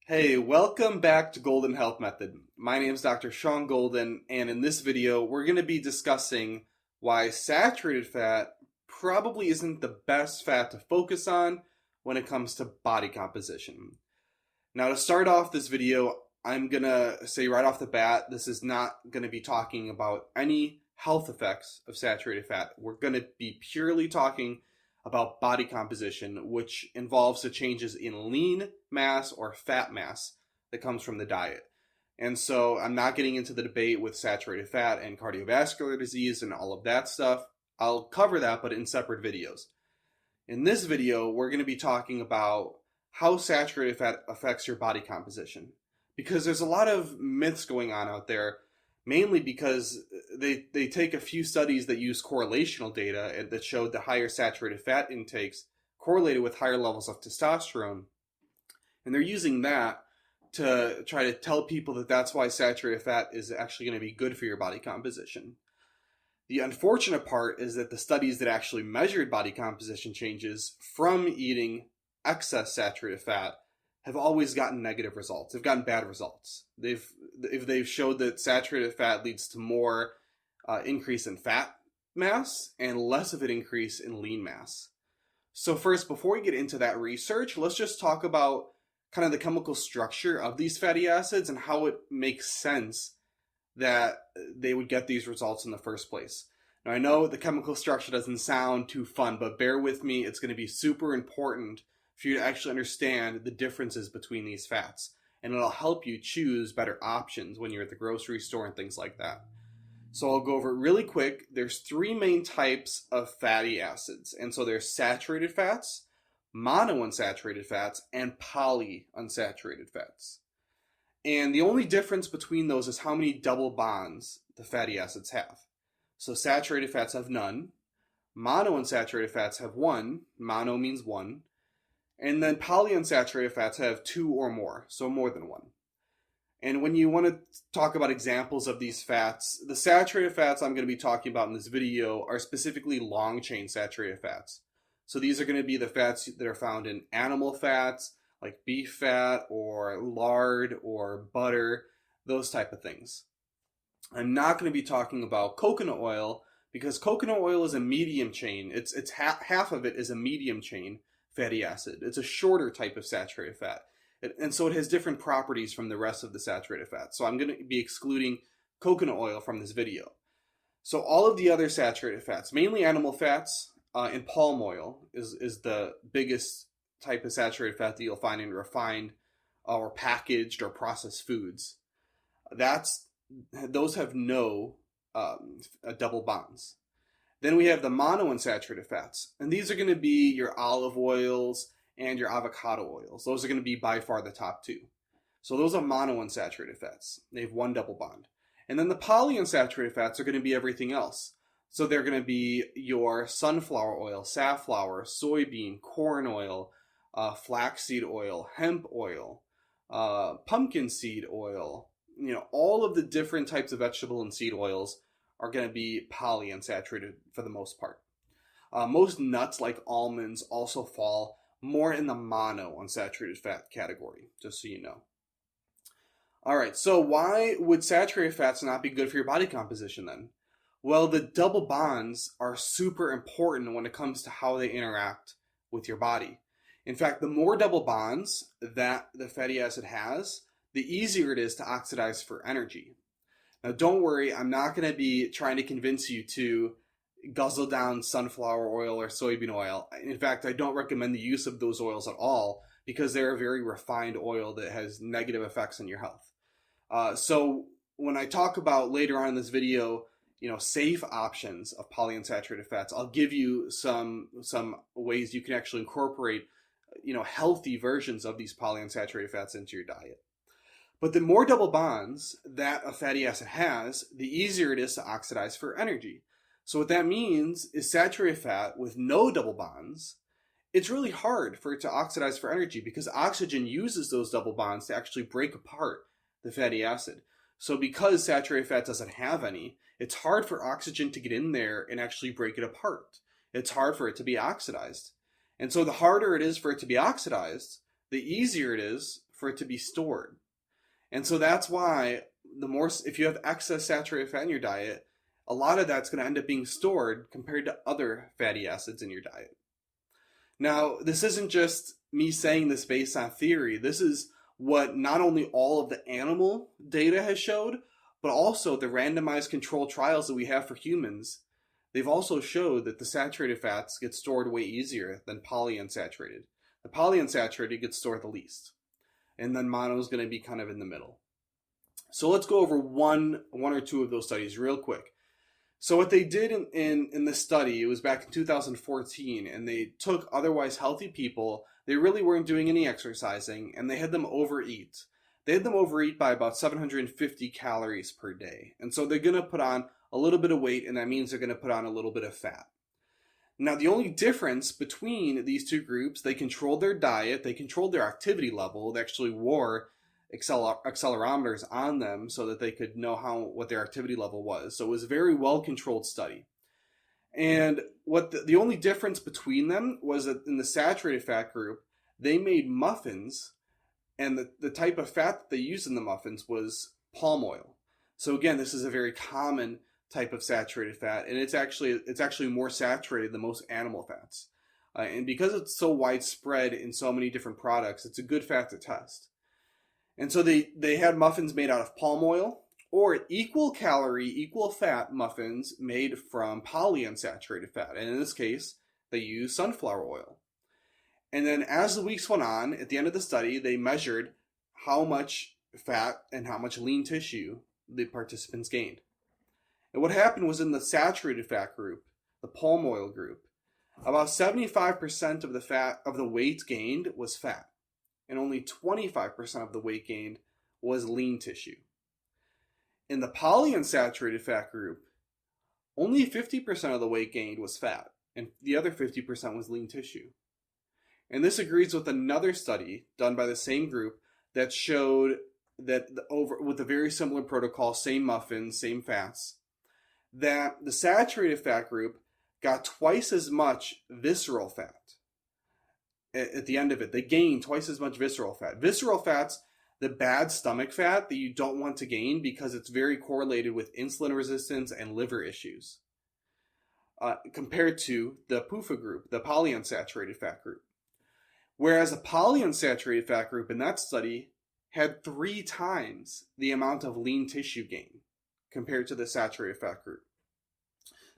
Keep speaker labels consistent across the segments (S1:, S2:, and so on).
S1: Hey, welcome back to Golden Health Method. My name is Dr. Sean Golden, and in this video, we're going to be discussing why saturated fat probably isn't the best fat to focus on when it comes to body composition. Now, to start off this video, I'm going to say right off the bat, this is not going to be talking about any health effects of saturated fat. We're going to be purely talking about body composition, which involves the changes in lean mass or fat mass that comes from the diet. And so I'm not getting into the debate with saturated fat and cardiovascular disease and all of that stuff. I'll cover that, but in separate videos. In this video, we're going to be talking about how saturated fat affects your body composition. Because there's a lot of myths going on out there, mainly because they take a few studies that use correlational data and that showed the higher saturated fat intakes correlated with higher levels of testosterone. And they're using that to try to tell people that that's why saturated fat is actually going to be good for your body composition. The unfortunate part is that the studies that actually measured body composition changes from eating excess saturated fat have always gotten negative results. They've gotten bad results. They've showed that saturated fat leads to more increase in fat mass and less of an increase in lean mass. So first, before we get into that research, let's just talk about kind of the chemical structure of these fatty acids and how it makes sense that they would get these results in the first place. Now, I know the chemical structure doesn't sound too fun, but bear with me. It's going to be super important for you to actually understand the differences between these fats. And it'll help you choose better options when you're at the grocery store and things like that. So I'll go over it really quick. There's three main types of fatty acids. And so there's saturated fats, monounsaturated fats, and polyunsaturated fats. And the only difference between those is how many double bonds the fatty acids have. So saturated fats have none. Monounsaturated fats have one. Mono means one. And then polyunsaturated fats have two or more, so more than one. And when you want to talk about examples of these fats, the saturated fats I'm going to be talking about in this video are specifically long-chain saturated fats. So these are going to be the fats that are found in animal fats, like beef fat or lard or butter, those type of things. I'm not going to be talking about coconut oil because coconut oil is a medium chain. It's half of it is a medium chain fatty acid. It's a shorter type of saturated fat. And so it has different properties from the rest of the saturated fats. So I'm going to be excluding coconut oil from this video. So all of the other saturated fats, mainly animal fats and palm oil is the biggest type of saturated fat that you'll find in refined or packaged or processed foods. Those have no double bonds. Then we have the monounsaturated fats. And these are going to be your olive oils and your avocado oils. Those are going to be by far the top two. So those are monounsaturated fats. They have one double bond. And then the polyunsaturated fats are going to be everything else. So they're going to be your sunflower oil, safflower, soybean, corn oil, flaxseed oil, hemp oil, pumpkin seed oil. All of the different types of vegetable and seed oils are going to be polyunsaturated for the most part. Most nuts like almonds also fall more in the monounsaturated fat category, just so you know. Alright, so why would saturated fats not be good for your body composition then? Well, the double bonds are super important when it comes to how they interact with your body. In fact, the more double bonds that the fatty acid has, the easier it is to oxidize for energy. Now, don't worry, I'm not going to be trying to convince you to guzzle down sunflower oil or soybean oil. In fact, I don't recommend the use of those oils at all because they're a very refined oil that has negative effects on your health. So when I talk about later on in this video, safe options of polyunsaturated fats, I'll give you some ways you can actually incorporate, healthy versions of these polyunsaturated fats into your diet. But the more double bonds that a fatty acid has, the easier it is to oxidize for energy. So what that means is saturated fat with no double bonds, it's really hard for it to oxidize for energy because oxygen uses those double bonds to actually break apart the fatty acid. So because saturated fat doesn't have any, it's hard for oxygen to get in there and actually break it apart. It's hard for it to be oxidized. And so the harder it is for it to be oxidized, the easier it is for it to be stored. And so that's why if you have excess saturated fat in your diet, a lot of that's going to end up being stored compared to other fatty acids in your diet. Now, this isn't just me saying this based on theory. This is what not only all of the animal data has showed, but also the randomized controlled trials that we have for humans. They've also showed that the saturated fats get stored way easier than polyunsaturated. The polyunsaturated gets stored the least. And then mono is going to be kind of in the middle. So let's go over one or two of those studies real quick. So what they did in this study, it was back in 2014, and they took otherwise healthy people. They really weren't doing any exercising, and they had them overeat. They had them overeat by about 750 calories per day. And so they're going to put on a little bit of weight, and that means they're going to put on a little bit of fat. Now, the only difference between these two groups, they controlled their diet, they controlled their activity level. They actually wore accelerometers on them so that they could know what their activity level was. So it was a very well-controlled study. And what the only difference between them was that in the saturated fat group, they made muffins, and the type of fat that they used in the muffins was palm oil. So again, this is a very common type of saturated fat, and it's actually more saturated than most animal fats. And because it's so widespread in so many different products, it's a good fat to test. And so they had muffins made out of palm oil, or equal calorie, equal fat muffins made from polyunsaturated fat. And in this case, they used sunflower oil. And then as the weeks went on, at the end of the study, they measured how much fat and how much lean tissue the participants gained. And what happened was in the saturated fat group, the palm oil group, about 75% of the weight gained was fat, and only 25% of the weight gained was lean tissue. In the polyunsaturated fat group, only 50% of the weight gained was fat, and the other 50% was lean tissue. And this agrees with another study done by the same group that showed that with a very similar protocol, same muffins, same fats, that the saturated fat group got twice as much visceral fat. At the end of it, they gained twice as much visceral fat. Visceral fat's the bad stomach fat that you don't want to gain because it's very correlated with insulin resistance and liver issues, compared to the PUFA group, the polyunsaturated fat group. Whereas the polyunsaturated fat group in that study had 3 times the amount of lean tissue gain compared to the saturated fat group.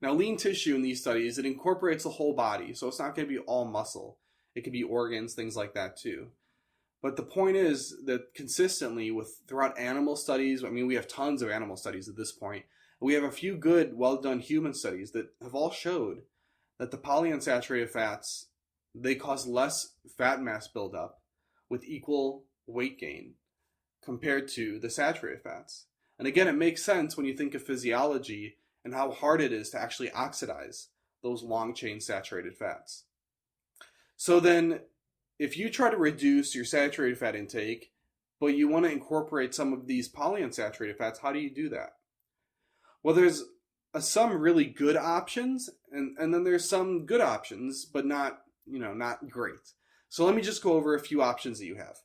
S1: Now, lean tissue in these studies, it incorporates the whole body, so it's not going to be all muscle. It could be organs, things like that too. But the point is that consistently throughout animal studies, I mean, we have tons of animal studies at this point. We have a few good, well-done human studies that have all showed that the polyunsaturated fats, they cause less fat mass buildup with equal weight gain compared to the saturated fats. And again, it makes sense when you think of physiology and how hard it is to actually oxidize those long-chain saturated fats. So then, if you try to reduce your saturated fat intake, but you want to incorporate some of these polyunsaturated fats, how do you do that? Well, there's some really good options, and then there's some good options, but not great. So let me just go over a few options that you have.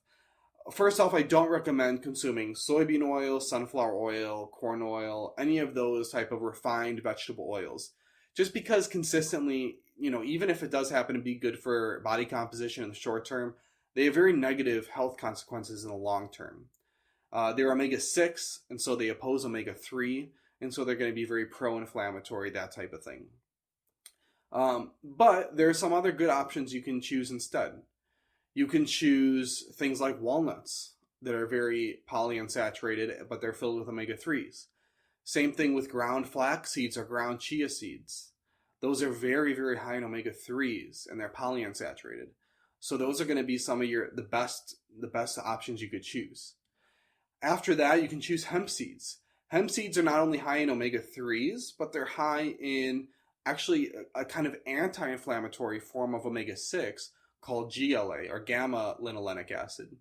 S1: First off, I don't recommend consuming soybean oil, sunflower oil, corn oil, any of those type of refined vegetable oils. Just because consistently, even if it does happen to be good for body composition in the short term, they have very negative health consequences in the long term. They're omega-6, and so they oppose omega-3, and so they're going to be very pro-inflammatory, that type of thing. But there are some other good options you can choose instead. You can choose things like walnuts that are very polyunsaturated, but they're filled with omega-3s. Same thing with ground flax seeds or ground chia seeds. Those are very, very high in omega-3s, and they're polyunsaturated. So those are going to be some of the best options you could choose. After that, you can choose hemp seeds. Hemp seeds are not only high in omega-3s, but they're high in actually a kind of anti-inflammatory form of omega-6 called GLA, or gamma linolenic acid.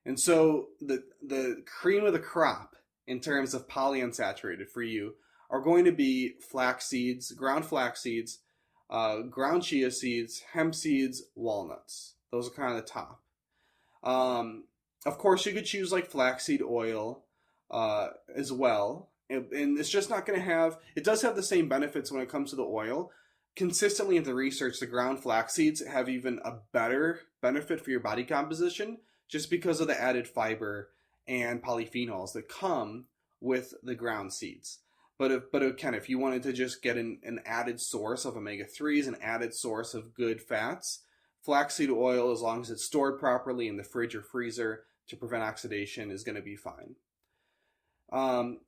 S1: And so the cream of the crop in terms of polyunsaturated for you are going to be flax seeds, ground chia seeds, hemp seeds, walnuts. Those are kind of the top. Of course, you could choose like flaxseed oil as well. And it's just not going to have, it does have the same benefits when it comes to the oil. Consistently in the research, the ground flax seeds have even a better benefit for your body composition just because of the added fiber and polyphenols that come with the ground seeds. But again, if you wanted to just get an added source of omega-3s, an added source of good fats, flaxseed oil, as long as it's stored properly in the fridge or freezer to prevent oxidation, is going to be fine. Um,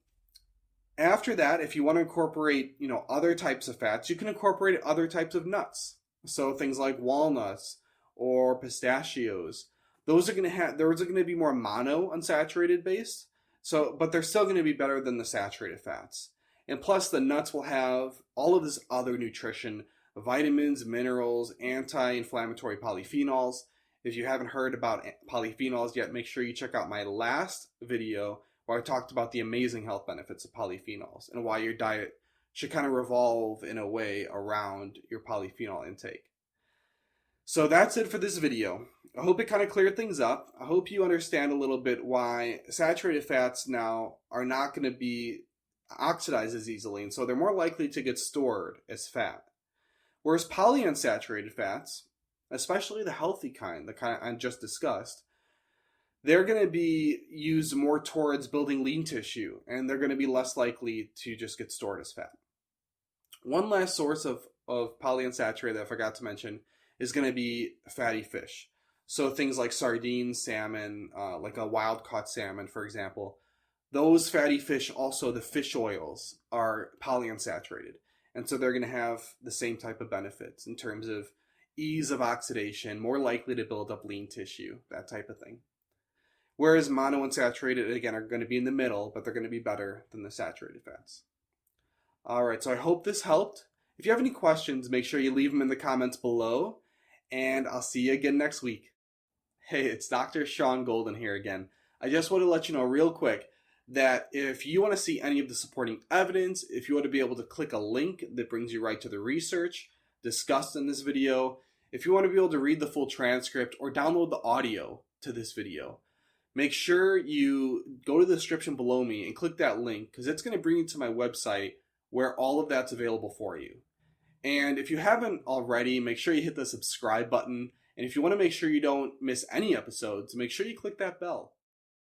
S1: After that, if you want to incorporate, other types of fats, you can incorporate other types of nuts. So things like walnuts or pistachios. Those are going to be more monounsaturated based. So, but they're still going to be better than the saturated fats. And plus, the nuts will have all of this other nutrition, vitamins, minerals, anti-inflammatory polyphenols. If you haven't heard about polyphenols yet, make sure you check out my last video where I talked about the amazing health benefits of polyphenols and why your diet should kind of revolve in a way around your polyphenol intake. So that's it for this video. I hope it kind of cleared things up. I hope you understand a little bit why saturated fats now are not going to be oxidized as easily, and so they're more likely to get stored as fat. Whereas polyunsaturated fats, especially the healthy kind, the kind I just discussed, they're going to be used more towards building lean tissue, and they're going to be less likely to just get stored as fat. One last source of polyunsaturated that I forgot to mention is going to be fatty fish. So things like sardines, salmon, like a wild-caught salmon, for example. Those fatty fish, also the fish oils, are polyunsaturated. And so they're going to have the same type of benefits in terms of ease of oxidation, more likely to build up lean tissue, that type of thing. Whereas monounsaturated, again, are going to be in the middle, but they're going to be better than the saturated fats. All right, so I hope this helped. If you have any questions, make sure you leave them in the comments below, and I'll see you again next week. Hey, it's Dr. Sean Golden here again. I just want to let you know real quick that if you want to see any of the supporting evidence, if you want to be able to click a link that brings you right to the research discussed in this video, if you want to be able to read the full transcript or download the audio to this video, make sure you go to the description below me and click that link because it's going to bring you to my website where all of that's available for you. And if you haven't already, make sure you hit the subscribe button. And if you want to make sure you don't miss any episodes, make sure you click that bell.